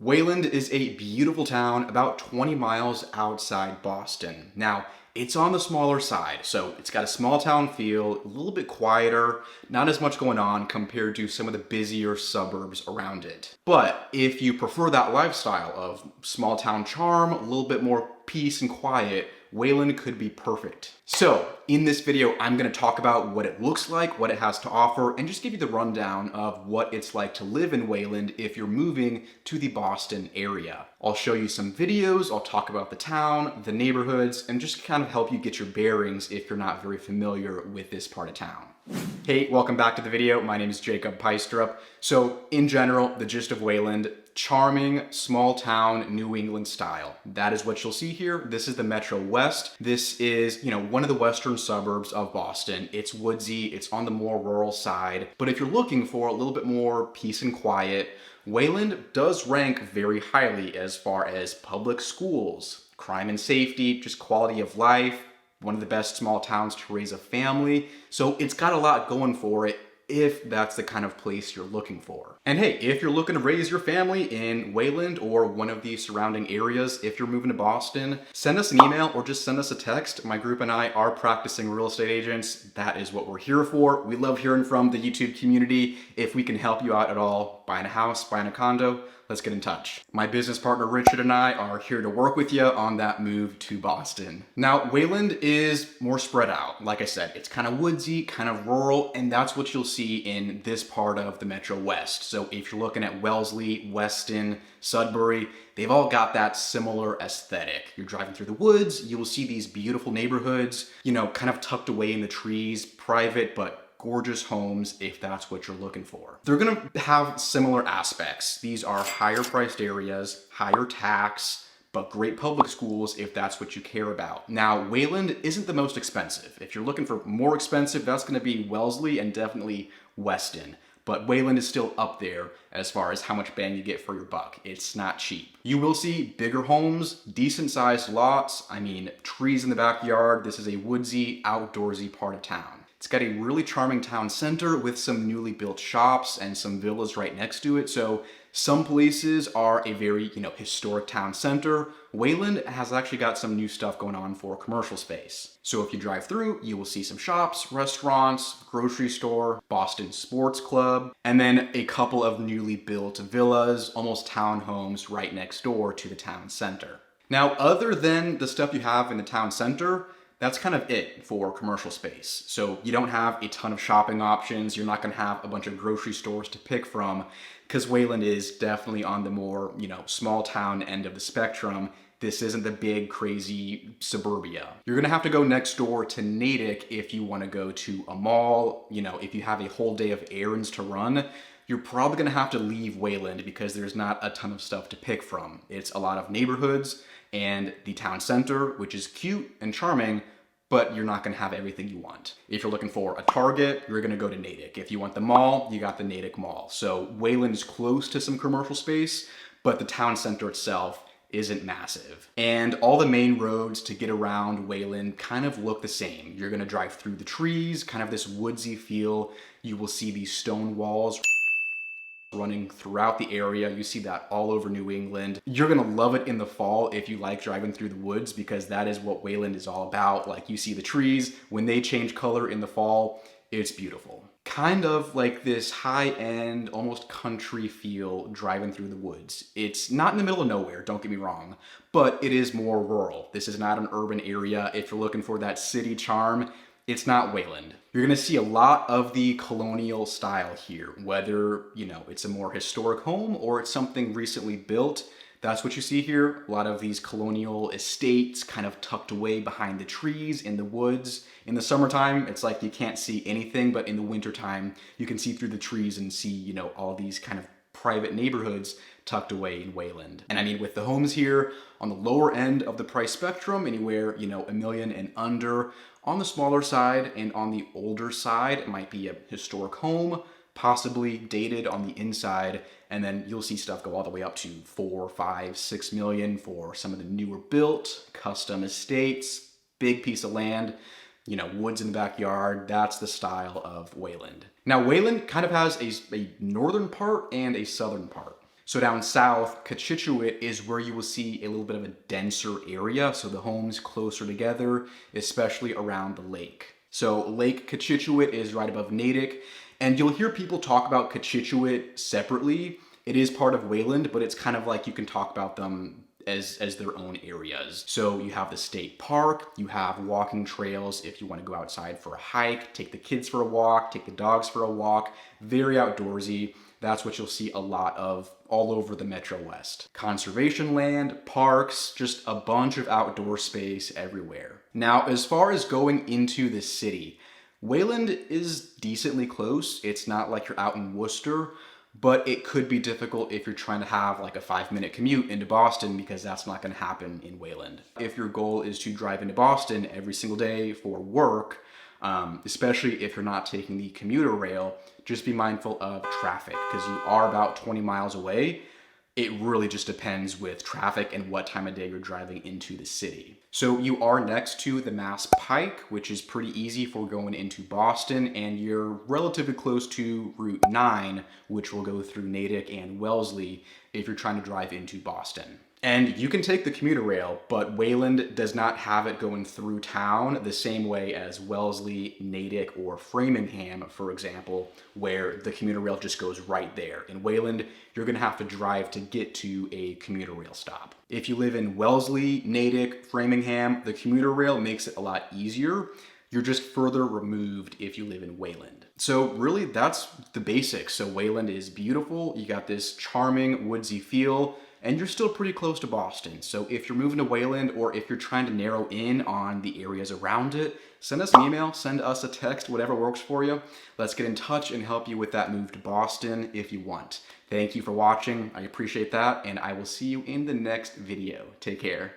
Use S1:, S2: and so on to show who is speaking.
S1: Wayland is a beautiful town about 20 miles outside Boston. Now, it's on the smaller side, so it's got a small town feel, a little bit quieter, not as much going on compared to some of the busier suburbs around it. But if you prefer that lifestyle of small town charm, a little bit more peace and quiet, Wayland could be perfect. So, in this video, I'm going to talk about what it looks like, what it has to offer, and just give you the rundown of what it's like to live in Wayland if you're moving to the Boston area. I'll show you some videos, I'll talk about the town, the neighborhoods, and just kind of help you get your bearings if you're not very familiar with this part of town. Hey, welcome back to the video. My name is Jacob Peistrup. So, in general, the gist of Wayland, charming, small town, New England style. That is what you'll see here. This is the Metro West. This is, one of the western suburbs of Boston. It's woodsy, it's on the more rural side. But if you're looking for a little bit more peace and quiet, Wayland does rank very highly as far as public schools, crime and safety, just quality of life, one of the best small towns to raise a family. So it's got a lot going for it if that's the kind of place you're looking for. And hey, if you're looking to raise your family in Wayland or one of the surrounding areas, if you're moving to Boston, send us an email or just send us a text. My group and I are practicing real estate agents. That is what we're here for. We love hearing from the YouTube community. If we can help you out at all, buying a house, buying a condo, let's get in touch. My business partner Richard and I are here to work with you on that move to Boston. Now, Wayland is more spread out. Like I said, it's kind of woodsy, kind of rural, and that's what you'll see in this part of the Metro West. So if you're looking at Wellesley, Weston, Sudbury, they've all got that similar aesthetic. You're driving through the woods, you will see these beautiful neighborhoods, kind of tucked away in the trees, private, but gorgeous homes if that's what you're looking for. They're gonna have similar aspects. These are higher priced areas, higher tax, but great public schools if that's what you care about. Now, Wayland isn't the most expensive. If you're looking for more expensive, that's gonna be Wellesley and definitely Weston. But Wayland is still up there as far as how much bang you get for your buck. It's not cheap. You will see bigger homes, decent sized lots, trees in the backyard. This is a woodsy, outdoorsy part of town. It's got a really charming town center with some newly built shops and some villas right next to it. So some places are a very, historic town center. Wayland has actually got some new stuff going on for commercial space. So if you drive through, you will see some shops, restaurants, grocery store, Boston Sports Club, and then a couple of newly built villas, almost townhomes right next door to the town center. Now, other than the stuff you have in the town center, that's kind of it for commercial space. So you don't have a ton of shopping options. You're not gonna have a bunch of grocery stores to pick from because Wayland is definitely on the more, small town end of the spectrum. This isn't the big, crazy suburbia. You're gonna have to go next door to Natick if you wanna go to a mall. If you have a whole day of errands to run, you're probably gonna have to leave Wayland because there's not a ton of stuff to pick from. It's a lot of neighborhoods and the town center, which is cute and charming, but you're not gonna have everything you want. If you're looking for a Target, you're gonna go to Natick. If you want the mall, you got the Natick Mall. So Wayland is close to some commercial space, but the town center itself isn't massive. And all the main roads to get around Wayland kind of look the same. You're gonna drive through the trees, kind of this woodsy feel. You will see these stone walls running throughout the area. You see that all over New England. You're gonna love it in the fall if you like driving through the woods because that is what Wayland is all about. Like you see the trees, when they change color in the fall, it's beautiful. Kind of like this high-end, almost country feel driving through the woods. It's not in the middle of nowhere, don't get me wrong, but it is more rural. This is not an urban area. If you're looking for that city charm, it's not Wayland. You're gonna see a lot of the colonial style here, whether, it's a more historic home or it's something recently built. That's what you see here. A lot of these colonial estates kind of tucked away behind the trees in the woods. In the summertime, it's like you can't see anything, but in the wintertime, you can see through the trees and see, all these kind of private neighborhoods tucked away in Wayland. And with the homes here on the lower end of the price spectrum, anywhere, $1 million and under. On the smaller side and on the older side, it might be a historic home, possibly dated on the inside, and then you'll see stuff go all the way up to 4, 5, 6 million for some of the newer built, custom estates, big piece of land, woods in the backyard. That's the style of Wayland. Now, Wayland kind of has a northern part and a southern part. So down south, Cochituate is where you will see a little bit of a denser area, so the homes closer together, especially around the lake. So Lake Cochituate is right above Natick, and you'll hear people talk about Cochituate separately. It is part of Wayland, but it's kind of like you can talk about them as their own areas. So you have the state park, you have walking trails if you want to go outside for a hike, take the kids for a walk, take the dogs for a walk, very outdoorsy. That's what you'll see a lot of all over the Metro West. Conservation land, parks, just a bunch of outdoor space everywhere. Now, as far as going into the city, Wayland is decently close. It's not like you're out in Worcester, but it could be difficult if you're trying to have like a 5-minute commute into Boston, because that's not going to happen in Wayland. If your goal is to drive into Boston every single day for work, especially if you're not taking the commuter rail, just be mindful of traffic because you are about 20 miles away. It really just depends with traffic and what time of day you're driving into the city. So you are next to the Mass Pike, which is pretty easy for going into Boston, and you're relatively close to Route 9, which will go through Natick and Wellesley if you're trying to drive into Boston. And you can take the commuter rail, but Wayland does not have it going through town the same way as Wellesley, Natick, or Framingham, for example, where the commuter rail just goes right there. In Wayland, you're gonna have to drive to get to a commuter rail stop. If you live in Wellesley, Natick, Framingham, the commuter rail makes it a lot easier. You're just further removed if you live in Wayland. So really, that's the basics. So Wayland is beautiful. You got this charming woodsy feel, and you're still pretty close to Boston. So if you're moving to Wayland, or if you're trying to narrow in on the areas around it, send us an email, send us a text, whatever works for you. Let's get in touch and help you with that move to Boston if you want. Thank you for watching. I appreciate that, and I will see you in the next video. Take care.